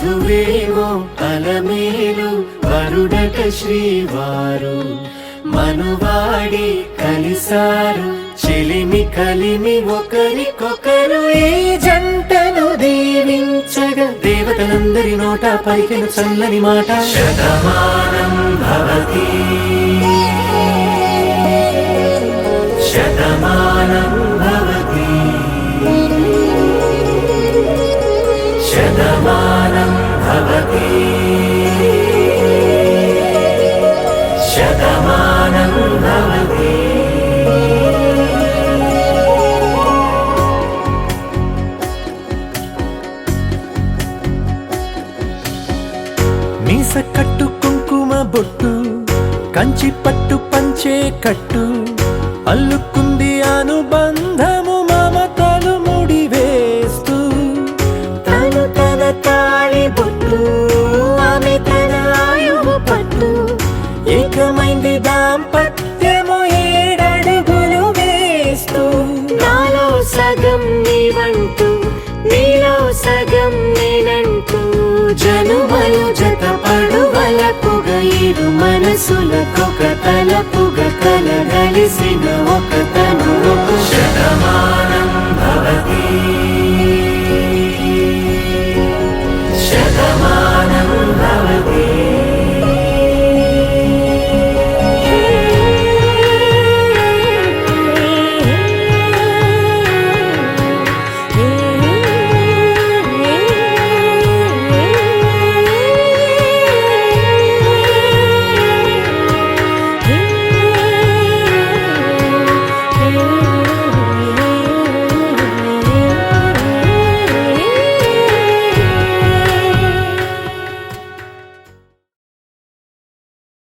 వధువేమో అలమేలు వరుడట శ్రీవారు మనువాడి కలిసారు చెలిమి కలిమి ఒకరికొకరు ఈ జంటను దీవించగా దేవతలందరి నోట పలికిన చల్లని మాట శతమానం భవతి శతమానం భవతి శతమానం భవతి శతమానం భవతి. మీస కట్టు కుంకుమ బొట్టు కంచి పట్టు పంచే కట్టు అల్లుకుంది అనుబంధము మమతలు ముడివేస్తూ తను తన తాళి బొట్టు ఆమె తన ఆయువు పట్టు ఏకమైంది దాంపత్యము 7 అడుగులు వేస్తూ నాలో సగం నీవంటూ నీలో సగం నేనంటూ జనుమలు జతపడువలపుగ ఇరు మనసులకొక తలపుగ కలగలిసిన ఒక తను శతమానం భవతి శతమానం